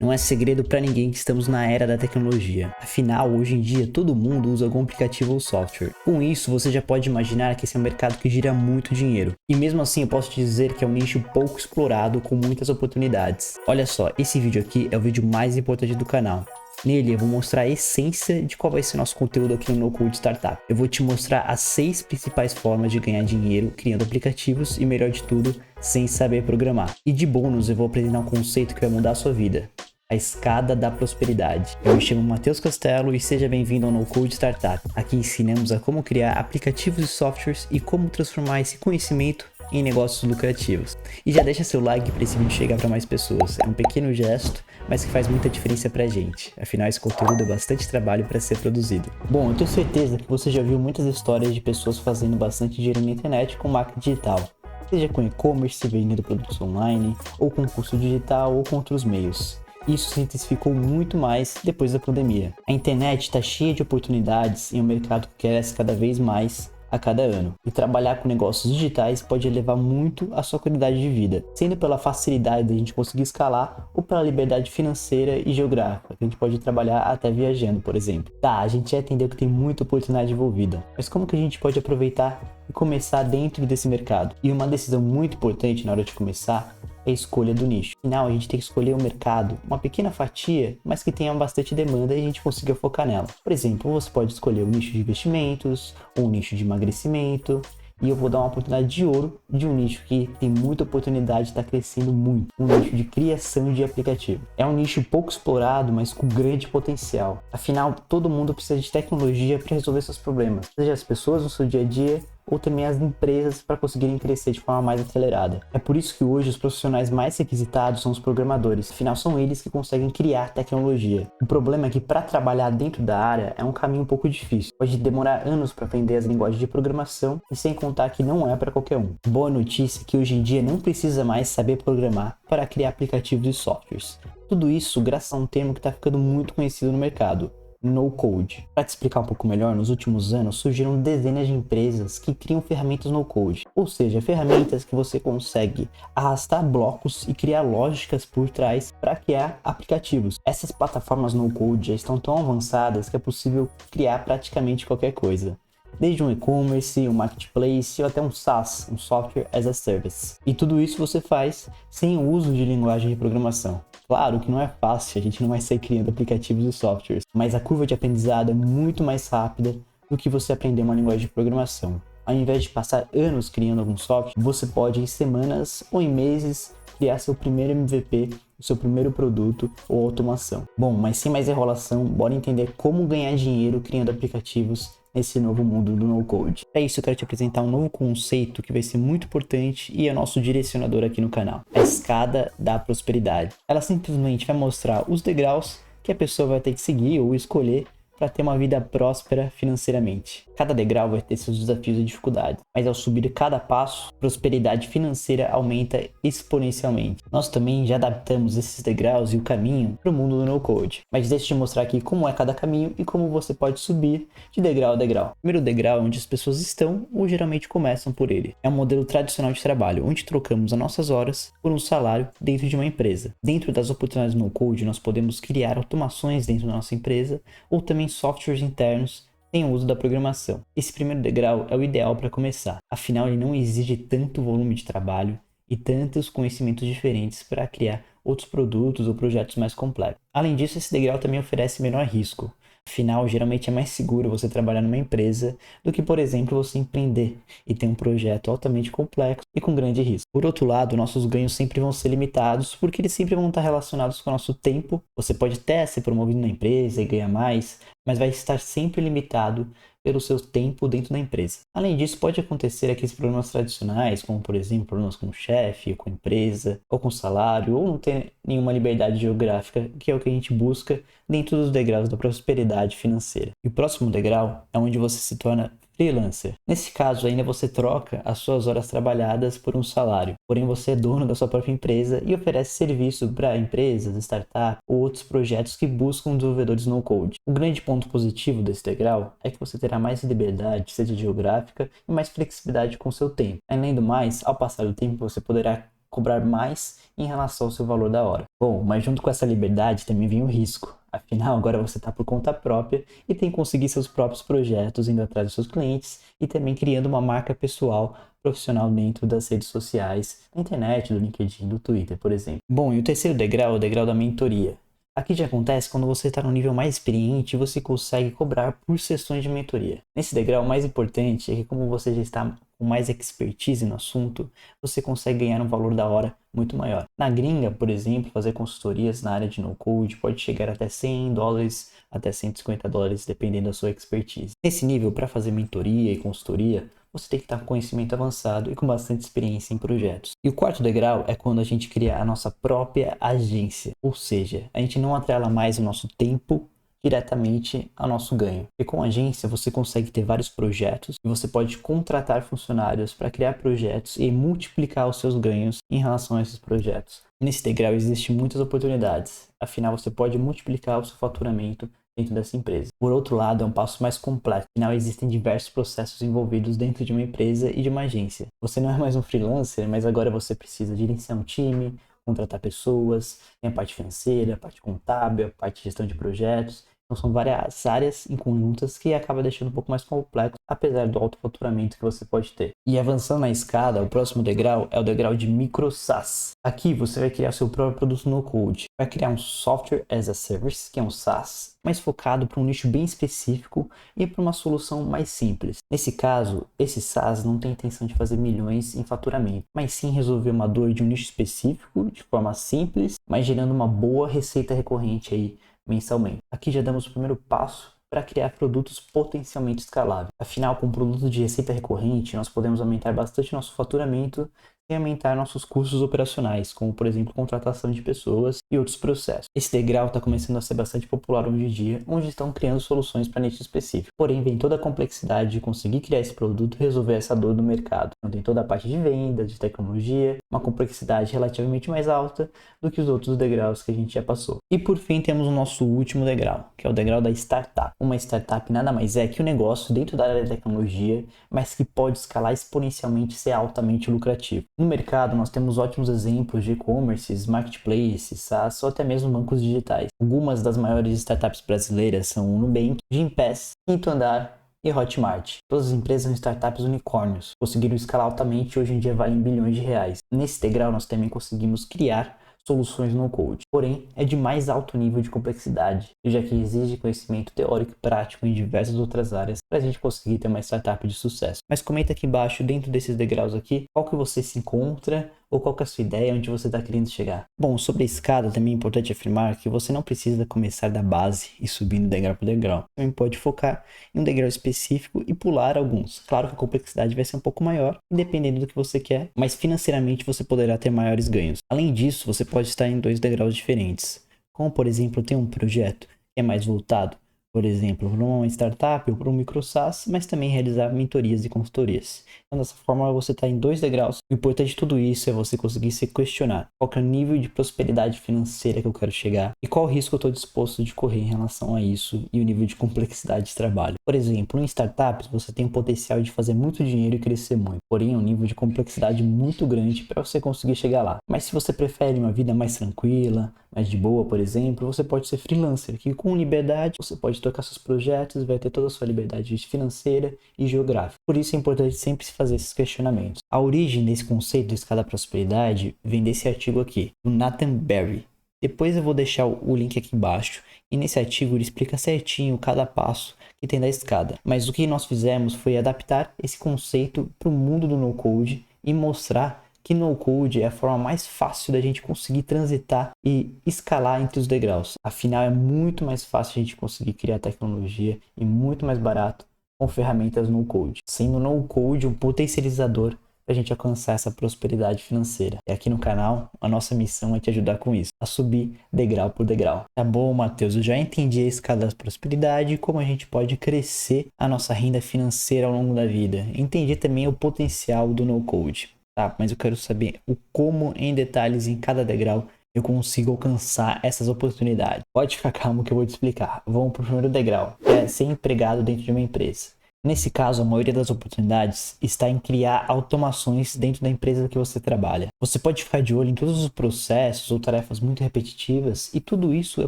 Não é segredo para ninguém que estamos na era da tecnologia. Afinal, hoje em dia todo mundo usa algum aplicativo ou software. Com isso, você já pode imaginar que esse é um mercado que gira muito dinheiro. E mesmo assim, eu posso te dizer que é um nicho pouco explorado com muitas oportunidades. Olha só, esse vídeo aqui é o vídeo mais importante do canal. Nele eu vou mostrar a essência de qual vai ser nosso conteúdo aqui no No Code Startup. Eu vou te mostrar as 6 principais formas de ganhar dinheiro criando aplicativos e, melhor de tudo, sem saber programar. E de bônus eu vou apresentar um conceito que vai mudar a sua vida: a escada da prosperidade. Eu me chamo Matheus Castelo e seja bem-vindo ao No Code Startup. Aqui ensinamos a como criar aplicativos e softwares e como transformar esse conhecimento em negócios lucrativos. E já deixa seu like para esse vídeo chegar para mais pessoas. É um pequeno gesto, mas que faz muita diferença pra gente. Afinal, esse conteúdo é bastante trabalho para ser produzido. Bom, eu tenho certeza que você já viu muitas histórias de pessoas fazendo bastante dinheiro na internet com marketing digital. Seja com e-commerce, vendendo produtos online, ou com curso digital, ou com outros meios. Isso se intensificou muito mais depois da pandemia. A internet está cheia de oportunidades em um mercado que cresce cada vez mais a cada ano. E trabalhar com negócios digitais pode elevar muito a sua qualidade de vida, sendo pela facilidade da gente conseguir escalar ou pela liberdade financeira e geográfica, que a gente pode trabalhar até viajando, por exemplo. Tá, a gente já entendeu que tem muita oportunidade envolvida, mas como que a gente pode aproveitar e começar dentro desse mercado? E uma decisão muito importante na hora de começar é a escolha do nicho. Afinal, a gente tem que escolher um mercado, uma pequena fatia, mas que tenha bastante demanda e a gente consiga focar nela. Por exemplo, você pode escolher um nicho de investimentos, ou um nicho de emagrecimento, e eu vou dar uma oportunidade de ouro de um nicho que tem muita oportunidade, está crescendo muito, um nicho de criação de aplicativo. É um nicho pouco explorado, mas com grande potencial. Afinal, todo mundo precisa de tecnologia para resolver seus problemas, seja as pessoas no seu dia a dia, ou também as empresas para conseguirem crescer de forma mais acelerada. É por isso que hoje os profissionais mais requisitados são os programadores, afinal são eles que conseguem criar tecnologia. O problema é que para trabalhar dentro da área é um caminho um pouco difícil, pode demorar anos para aprender as linguagens de programação e sem contar que não é para qualquer um. Boa notícia é que hoje em dia não precisa mais saber programar para criar aplicativos e softwares. Tudo isso graças a um termo que está ficando muito conhecido no mercado: No Code. Para te explicar um pouco melhor, nos últimos anos surgiram dezenas de empresas que criam ferramentas no code, ou seja, ferramentas que você consegue arrastar blocos e criar lógicas por trás para criar aplicativos. Essas plataformas no code já estão tão avançadas que é possível criar praticamente qualquer coisa, desde um e-commerce, um marketplace ou até um SaaS, um Software as a Service. E tudo isso você faz sem o uso de linguagem de programação. Claro que não é fácil, a gente não vai sair criando aplicativos e softwares, mas a curva de aprendizado é muito mais rápida do que você aprender uma linguagem de programação. Ao invés de passar anos criando algum software, você pode em semanas ou em meses criar seu primeiro MVP, o seu primeiro produto ou automação. Bom, mas sem mais enrolação, bora entender como ganhar dinheiro criando aplicativos nesse novo mundo do no-code. Para isso eu quero te apresentar um novo conceito que vai ser muito importante e é nosso direcionador aqui no canal: a escada da prosperidade. Ela simplesmente vai mostrar os degraus que a pessoa vai ter que seguir ou escolher para ter uma vida próspera financeiramente. Cada degrau vai ter seus desafios e dificuldades, mas ao subir cada passo, a prosperidade financeira aumenta exponencialmente. Nós também já adaptamos esses degraus e o caminho para o mundo do no-code, mas deixa eu te mostrar aqui como é cada caminho e como você pode subir de degrau a degrau. O primeiro degrau é onde as pessoas estão ou geralmente começam por ele. É um modelo tradicional de trabalho, onde trocamos as nossas horas por um salário dentro de uma empresa. Dentro das oportunidades no no-code, nós podemos criar automações dentro da nossa empresa ou também softwares internos sem o uso da programação. Esse primeiro degrau é o ideal para começar, afinal ele não exige tanto volume de trabalho e tantos conhecimentos diferentes para criar outros produtos ou projetos mais complexos. Além disso, esse degrau também oferece menor risco. Afinal, geralmente é mais seguro você trabalhar numa empresa do que, por exemplo, você empreender e ter um projeto altamente complexo e com grande risco. Por outro lado, nossos ganhos sempre vão ser limitados porque eles sempre vão estar relacionados com o nosso tempo. Você pode até ser promovido na empresa e ganhar mais, mas vai estar sempre limitado pelo seu tempo dentro da empresa. Além disso, pode acontecer aqueles problemas tradicionais, como por exemplo, problemas com o chefe, com a empresa, ou com o salário, ou não ter nenhuma liberdade geográfica, que é o que a gente busca dentro dos degraus da prosperidade financeira. E o próximo degrau é onde você se torna freelancer. Nesse caso, ainda você troca as suas horas trabalhadas por um salário, porém você é dono da sua própria empresa e oferece serviço para empresas, startups ou outros projetos que buscam desenvolvedores no code. O grande ponto positivo desse degrau é que você terá mais liberdade, seja geográfica, e mais flexibilidade com o seu tempo. Além do mais, ao passar do tempo, você poderá cobrar mais em relação ao seu valor da hora. Bom, mas junto com essa liberdade também vem o risco. Afinal, agora você está por conta própria e tem que conseguir seus próprios projetos, indo atrás dos seus clientes e também criando uma marca pessoal profissional dentro das redes sociais, na internet, do LinkedIn, do Twitter, por exemplo. Bom, e o terceiro degrau é o degrau da mentoria. Aqui já acontece quando você está no nível mais experiente e você consegue cobrar por sessões de mentoria. Nesse degrau, o mais importante é que como você já está com mais expertise no assunto, você consegue ganhar um valor da hora muito maior. Na gringa, por exemplo, fazer consultorias na área de no-code pode chegar até $100, até $150, dependendo da sua expertise. Nesse nível, para fazer mentoria e consultoria, você tem que estar com conhecimento avançado e com bastante experiência em projetos. E o quarto degrau é quando a gente cria a nossa própria agência, ou seja, a gente não atrela mais o nosso tempo diretamente ao nosso ganho. E com a agência você consegue ter vários projetos e você pode contratar funcionários para criar projetos e multiplicar os seus ganhos em relação a esses projetos. Nesse degrau existem muitas oportunidades, afinal você pode multiplicar o seu faturamento dentro dessa empresa. Por outro lado, é um passo mais complexo, afinal existem diversos processos envolvidos dentro de uma empresa e de uma agência. Você não é mais um freelancer, mas agora você precisa gerenciar um time, contratar pessoas, tem a parte financeira, a parte contábil, a parte de gestão de projetos. Então são várias áreas em conjuntas que acaba deixando um pouco mais complexo, apesar do alto faturamento que você pode ter. E avançando na escada, o próximo degrau é o degrau de micro SaaS. Aqui você vai criar seu próprio produto no code. Vai criar um Software as a Service, que é um SaaS, mais focado para um nicho bem específico e para uma solução mais simples. Nesse caso, esse SaaS não tem intenção de fazer milhões em faturamento, mas sim resolver uma dor de um nicho específico de forma simples, mas gerando uma boa receita recorrente aí mensalmente. Aqui já damos o primeiro passo para criar produtos potencialmente escaláveis. Afinal, com um produto de receita recorrente, nós podemos aumentar bastante nosso faturamento e aumentar nossos custos operacionais, como por exemplo contratação de pessoas e outros processos. Esse degrau está começando a ser bastante popular hoje em dia, onde estão criando soluções para nicho específico. Porém, vem toda a complexidade de conseguir criar esse produto e resolver essa dor do mercado. Então tem toda a parte de venda, de tecnologia, uma complexidade relativamente mais alta do que os outros degraus que a gente já passou. E por fim temos o nosso último degrau, que é o degrau da startup. Uma startup nada mais é que um negócio dentro da área da tecnologia, mas que pode escalar exponencialmente e ser altamente lucrativo. No mercado, nós temos ótimos exemplos de e-commerces, marketplaces, SaaS ou até mesmo bancos digitais. Algumas das maiores startups brasileiras são o Nubank, Gympass, Quinto Andar e Hotmart. Todas as empresas são startups unicórnios, conseguiram escalar altamente e hoje em dia valem bilhões de reais. Nesse degrau, nós também conseguimos criar soluções no code. Porém, é de mais alto nível de complexidade, já que exige conhecimento teórico e prático em diversas outras áreas para a gente conseguir ter uma startup de sucesso. Mas comenta aqui embaixo, dentro desses degraus aqui, qual que você se encontra ou qual que é a sua ideia, onde você está querendo chegar. Bom, sobre a escada também é importante afirmar que você não precisa começar da base e subindo degrau por degrau. Você também pode focar em um degrau específico e pular alguns. Claro que a complexidade vai ser um pouco maior, dependendo do que você quer, mas financeiramente você poderá ter maiores ganhos. Além disso, você pode estar em 2 degraus diferentes, como por exemplo, ter um projeto que é mais voltado, por exemplo, para uma startup ou para um micro SaaS, mas também realizar mentorias e consultorias. Então, dessa forma, você está em 2 degraus. O importante de tudo isso é você conseguir se questionar qual que é o nível de prosperidade financeira que eu quero chegar e qual risco eu estou disposto de correr em relação a isso e o nível de complexidade de trabalho. Por exemplo, em startups, você tem o potencial de fazer muito dinheiro e crescer muito, porém é um nível de complexidade muito grande para você conseguir chegar lá. Mas se você prefere uma vida mais tranquila, mais de boa, por exemplo, você pode ser freelancer, que com liberdade você pode tocar seus projetos, vai ter toda a sua liberdade financeira e geográfica. Por isso é importante sempre se fazer esses questionamentos. A origem desse conceito de escada prosperidade vem desse artigo aqui, do Nathan Barry. Depois eu vou deixar o link aqui embaixo, e nesse artigo ele explica certinho cada passo que tem da escada. Mas o que nós fizemos foi adaptar esse conceito para o mundo do no-code e mostrar que no-code é a forma mais fácil da gente conseguir transitar e escalar entre os degraus. Afinal, é muito mais fácil a gente conseguir criar tecnologia e muito mais barato com ferramentas no-code, sendo no-code um potencializador para a gente alcançar essa prosperidade financeira. E aqui no canal, a nossa missão é te ajudar com isso, a subir degrau por degrau. Tá bom, Matheus? Eu já entendi a escada da prosperidade e como a gente pode crescer a nossa renda financeira ao longo da vida. Entendi também o potencial do no-code. Tá, mas eu quero saber o como em detalhes em cada degrau eu consigo alcançar essas oportunidades. Pode ficar calmo que eu vou te explicar. Vamos para o primeiro degrau, que é ser empregado dentro de uma empresa. Nesse caso, a maioria das oportunidades está em criar automações dentro da empresa que você trabalha. Você pode ficar de olho em todos os processos ou tarefas muito repetitivas, e tudo isso é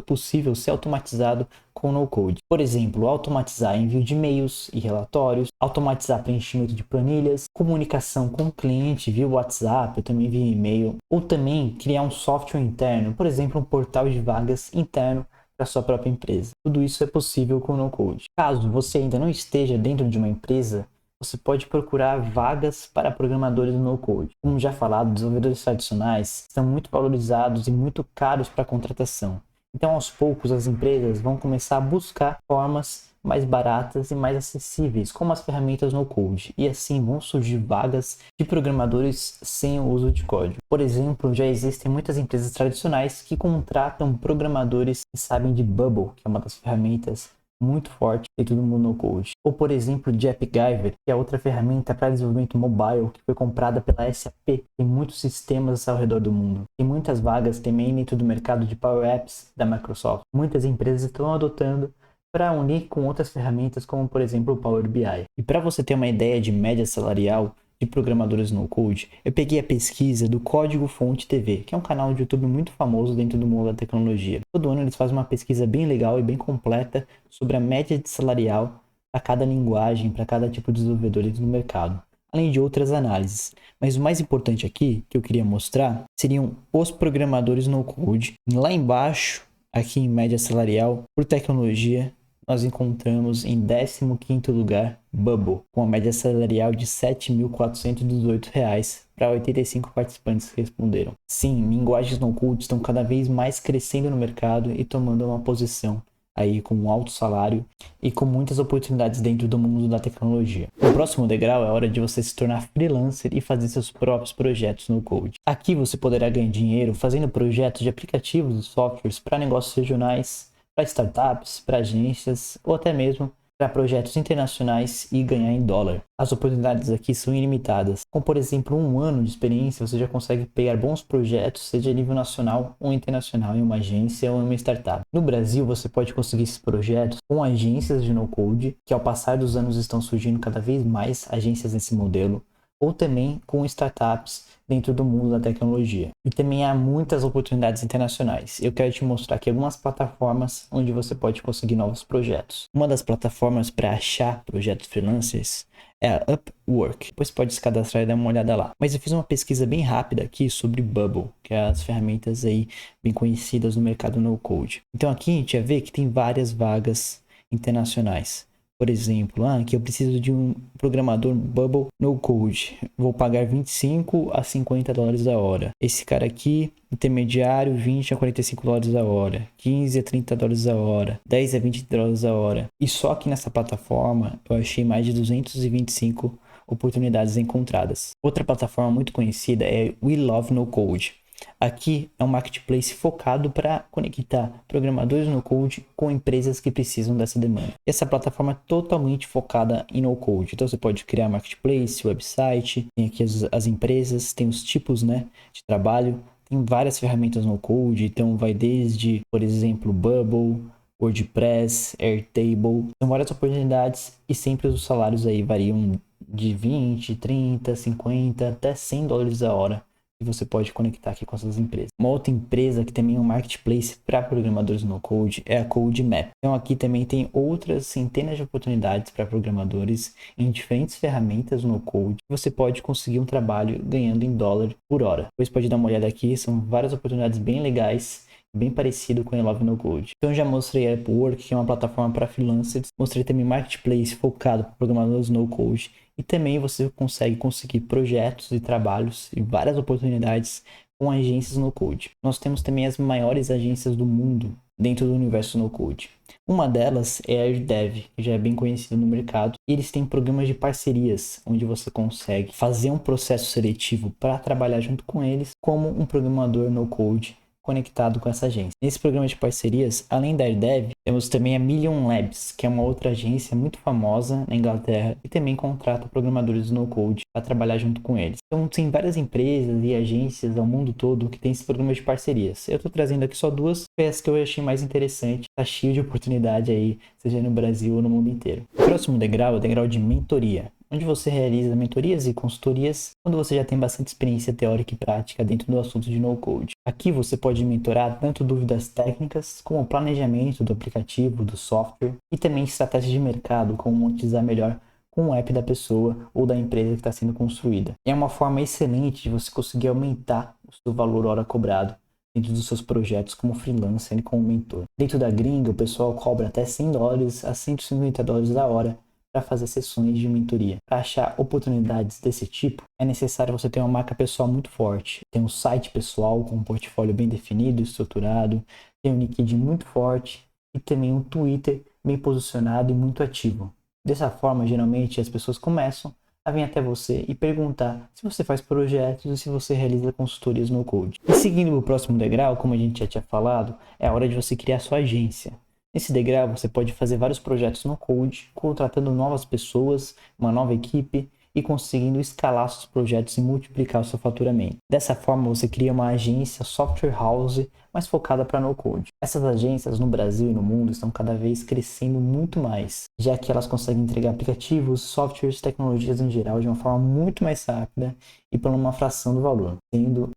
possível ser automatizado com no-code. Por exemplo, automatizar envio de e-mails e relatórios, automatizar preenchimento de planilhas, comunicação com o cliente via WhatsApp, ou também via e-mail, ou também criar um software interno, por exemplo, um portal de vagas interno para sua própria empresa. Tudo isso é possível com o no-code. Caso você ainda não esteja dentro de uma empresa, você pode procurar vagas para programadores no no-code. Como já falado, desenvolvedores tradicionais são muito valorizados e muito caros para contratação. Então, aos poucos, as empresas vão começar a buscar formas mais baratas e mais acessíveis, como as ferramentas no-code, e assim vão surgir vagas de programadores sem o uso de código. Por exemplo, já existem muitas empresas tradicionais que contratam programadores que sabem de Bubble, que é uma das ferramentas muito forte dentro do mundo no-code. Ou, por exemplo, de AppGyver, que é outra ferramenta para desenvolvimento mobile que foi comprada pela SAP. Tem muitos sistemas ao redor do mundo. Tem muitas vagas também dentro do mercado de Power Apps da Microsoft. Muitas empresas estão adotando para unir com outras ferramentas, como por exemplo o Power BI. E para você ter uma ideia de média salarial de programadores no code, eu peguei a pesquisa do Código Fonte TV, que é um canal de YouTube muito famoso dentro do mundo da tecnologia. Todo ano eles fazem uma pesquisa bem legal e bem completa sobre a média de salarial para cada linguagem, para cada tipo de desenvolvedor no mercado, além de outras análises. Mas o mais importante aqui, que eu queria mostrar, seriam os programadores no code. Lá embaixo, aqui em média salarial, por tecnologia, nós encontramos em 15º lugar Bubble, com a média salarial de R$ 7.418 para 85 participantes que responderam. Sim, linguagens no-code estão cada vez mais crescendo no mercado e tomando uma posição aí com um alto salário e com muitas oportunidades dentro do mundo da tecnologia. O próximo degrau é a hora de você se tornar freelancer e fazer seus próprios projetos no code. Aqui você poderá ganhar dinheiro fazendo projetos de aplicativos e softwares para negócios regionais, para startups, para agências ou até mesmo para projetos internacionais e ganhar em dólar. As oportunidades aqui são ilimitadas. Com, por exemplo, 1 ano de experiência, você já consegue pegar bons projetos, seja a nível nacional ou internacional, em uma agência ou em uma startup. No Brasil, você pode conseguir esses projetos com agências de no-code, que ao passar dos anos estão surgindo cada vez mais agências nesse modelo, ou também com startups dentro do mundo da tecnologia. E também há muitas oportunidades internacionais. Eu quero te mostrar aqui algumas plataformas onde você pode conseguir novos projetos. Uma das plataformas para achar projetos freelancers é a Upwork. Depois pode se cadastrar e dar uma olhada lá. Mas eu fiz uma pesquisa bem rápida aqui sobre Bubble, que é as ferramentas aí bem conhecidas no mercado no-code. Então aqui a gente vai ver que tem várias vagas internacionais. Por exemplo, que eu preciso de um programador Bubble no code. Vou pagar 25 a 50 dólares a hora. Esse cara aqui, intermediário, 20 a 45 dólares a hora. 15 a 30 dólares a hora. 10 a 20 dólares a hora. E só aqui nessa plataforma eu achei mais de 225 oportunidades encontradas. Outra plataforma muito conhecida é We Love No Code. Aqui é um marketplace focado para conectar programadores no code com empresas que precisam dessa demanda. Essa plataforma é totalmente focada em no code. Então você pode criar marketplace, website, tem aqui as empresas, tem os tipos, de trabalho, tem várias ferramentas no code, então vai desde, por exemplo, Bubble, WordPress, Airtable, são várias oportunidades e sempre os salários aí variam de 20, 30, 50 até 100 dólares a hora. E você pode conectar aqui com essas empresas. Uma outra empresa que também é um marketplace para programadores no code é a CodeMap. Então aqui também tem outras centenas de oportunidades para programadores em diferentes ferramentas no code. Você pode conseguir um trabalho ganhando em dólar por hora. Depois pode dar uma olhada aqui, são várias oportunidades bem legais, bem parecido com o Love No Code. Então já mostrei a Upwork, que é uma plataforma para freelancers. Mostrei também marketplace focado para programadores no code. E também você conseguir projetos e trabalhos e várias oportunidades com agências no code. Nós temos também as maiores agências do mundo dentro do universo no code. Uma delas é a AirDev, que já é bem conhecida no mercado. E eles têm programas de parcerias, onde você consegue fazer um processo seletivo para trabalhar junto com eles como um programador no code conectado com essa agência. Nesse programa de parcerias, além da AirDev, temos também a Million Labs, que é uma outra agência muito famosa na Inglaterra e também contrata programadores no code para trabalhar junto com eles. Então tem várias empresas e agências ao mundo todo que tem esse programa de parcerias. Eu estou trazendo aqui só duas peças que eu achei mais interessante, tá cheio de oportunidade aí, seja no Brasil ou no mundo inteiro. O próximo degrau é o degrau de mentoria, onde você realiza mentorias e consultorias quando você já tem bastante experiência teórica e prática dentro do assunto de no-code. Aqui você pode mentorar tanto dúvidas técnicas, como o planejamento do aplicativo, do software, e também estratégias de mercado, como monetizar melhor com o app da pessoa ou da empresa que está sendo construída. E é uma forma excelente de você conseguir aumentar o seu valor hora cobrado dentro dos seus projetos como freelancer e como mentor. Dentro da gringa, o pessoal cobra até $100 a $150 a hora para fazer sessões de mentoria. Para achar oportunidades desse tipo, é necessário você ter uma marca pessoal muito forte, ter um site pessoal com um portfólio bem definido e estruturado, ter um LinkedIn muito forte e também um Twitter bem posicionado e muito ativo. Dessa forma, geralmente, as pessoas começam a vir até você e perguntar se você faz projetos e se você realiza consultorias no code. E seguindo o próximo degrau, como a gente já tinha falado, é a hora de você criar sua agência. Nesse degrau, você pode fazer vários projetos no code, contratando novas pessoas, uma nova equipe e conseguindo escalar seus projetos e multiplicar o seu faturamento. Dessa forma, você cria uma agência software house mais focada para no-code. Essas agências no Brasil e no mundo estão cada vez crescendo muito mais, já que elas conseguem entregar aplicativos, softwares, tecnologias em geral de uma forma muito mais rápida e por uma fração do valor,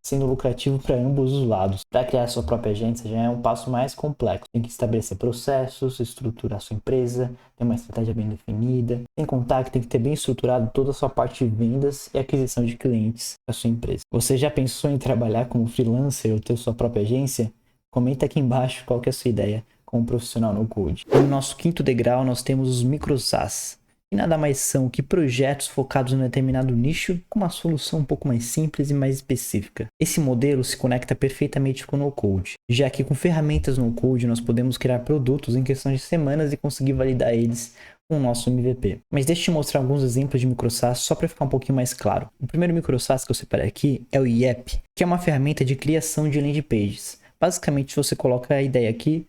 sendo lucrativo para ambos os lados. Para criar sua própria agência já é um passo mais complexo. Tem que estabelecer processos, estruturar sua empresa, ter uma estratégia bem definida, sem contar que tem que ter bem estruturado toda a sua parte de vendas e aquisição de clientes para sua empresa. Você já pensou em trabalhar como freelancer ou ter sua própria agência? Comenta aqui embaixo qual que é a sua ideia como profissional no code. E no nosso quinto degrau nós temos os micro SaaS, que nada mais são que projetos focados em um determinado nicho com uma solução um pouco mais simples e mais específica. Esse modelo se conecta perfeitamente com o no-code, já que com ferramentas no-code nós podemos criar produtos em questão de semanas e conseguir validar eles com o nosso MVP. Mas deixa eu te mostrar alguns exemplos de micro SaaS só para ficar um pouquinho mais claro. O primeiro micro SaaS que eu separei aqui é o Yep, que é uma ferramenta de criação de landing pages. Basicamente, você coloca a ideia aqui,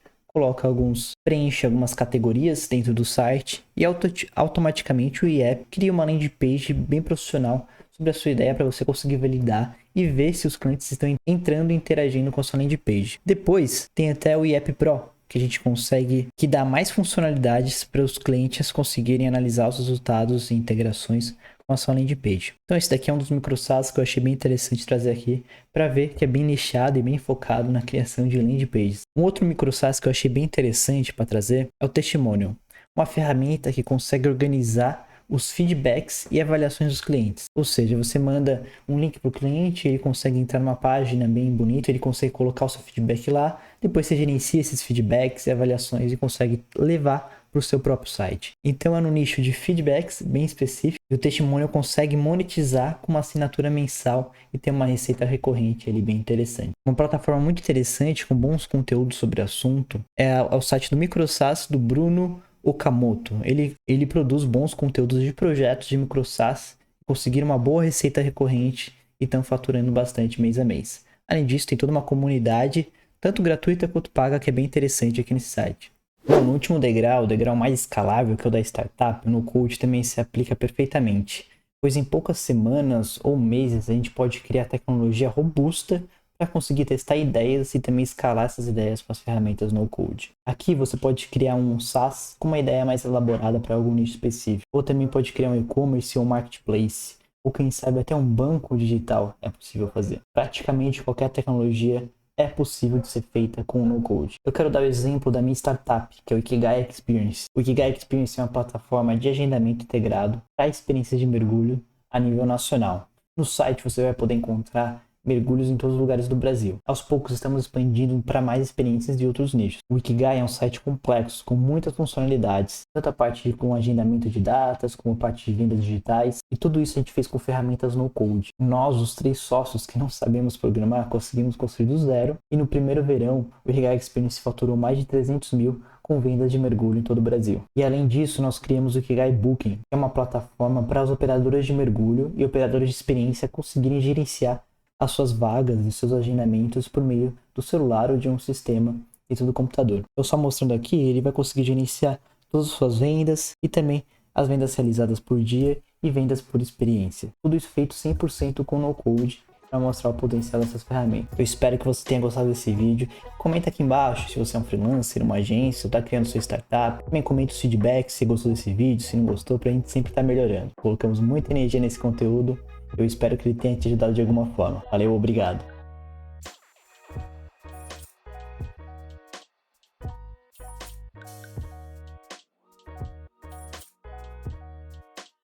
preenche algumas categorias dentro do site e automaticamente o IEP cria uma landing page bem profissional sobre a sua ideia para você conseguir validar e ver se os clientes estão entrando e interagindo com a sua landing page. Depois, tem até o IEP Pro, que a gente consegue, que dá mais funcionalidades para os clientes conseguirem analisar os resultados e integrações com a sua landing page. Então esse daqui é um dos micro SaaS que eu achei bem interessante trazer aqui para ver que é bem nichado e bem focado na criação de landing pages. Um outro micro SaaS que eu achei bem interessante para trazer é o Testimonial, uma ferramenta que consegue organizar os feedbacks e avaliações dos clientes. Ou seja, você manda um link para o cliente, ele consegue entrar numa página bem bonita, ele consegue colocar o seu feedback lá, depois você gerencia esses feedbacks e avaliações e consegue levar para o seu próprio site. Então é no nicho de feedbacks bem específico e o Testimonial consegue monetizar com uma assinatura mensal e ter uma receita recorrente ali bem interessante. Uma plataforma muito interessante com bons conteúdos sobre o assunto é o site do MicroSaaS do Bruno Okamoto. Ele produz bons conteúdos de projetos de micro SaaS, conseguiram uma boa receita recorrente e estão faturando bastante mês a mês. Além disso, tem toda uma comunidade, tanto gratuita quanto paga, que é bem interessante aqui nesse site. Bom, no último degrau, o degrau mais escalável, que é o da startup, no code também se aplica perfeitamente, pois em poucas semanas ou meses a gente pode criar tecnologia robusta para conseguir testar ideias e também escalar essas ideias com as ferramentas no code. Aqui você pode criar um SaaS com uma ideia mais elaborada para algum nicho específico, ou também pode criar um e-commerce ou um marketplace, ou quem sabe até um banco digital é possível fazer. Praticamente qualquer tecnologia é possível de ser feita com o no-code. Eu quero dar o exemplo da minha startup, que é o Ikigai Experience. O Ikigai Experience é uma plataforma de agendamento integrado para experiências de mergulho a nível nacional. No site você vai poder encontrar mergulhos em todos os lugares do Brasil. Aos poucos estamos expandindo para mais experiências de outros nichos. O Ikigai é um site complexo, com muitas funcionalidades, tanto a parte com agendamento de datas, como a parte de vendas digitais, e tudo isso a gente fez com ferramentas no code. Nós, os 3 sócios que não sabemos programar, conseguimos construir do zero, e no primeiro verão, o Ikigai Experience faturou mais de 300 mil com vendas de mergulho em todo o Brasil. E além disso, nós criamos o Ikigai Booking, que é uma plataforma para as operadoras de mergulho e operadoras de experiência conseguirem gerenciar as suas vagas e seus agendamentos por meio do celular ou de um sistema dentro do computador. Eu só mostrando aqui, ele vai conseguir gerenciar todas as suas vendas e também as vendas realizadas por dia e vendas por experiência. Tudo isso feito 100% com no-code para mostrar o potencial dessas ferramentas. Eu espero que você tenha gostado desse vídeo. Comenta aqui embaixo se você é um freelancer, uma agência, ou está criando sua startup. Também comenta os feedbacks se gostou desse vídeo, se não gostou, para a gente sempre estar melhorando. Colocamos muita energia nesse conteúdo. Eu espero que ele tenha te ajudado de alguma forma. Valeu, obrigado.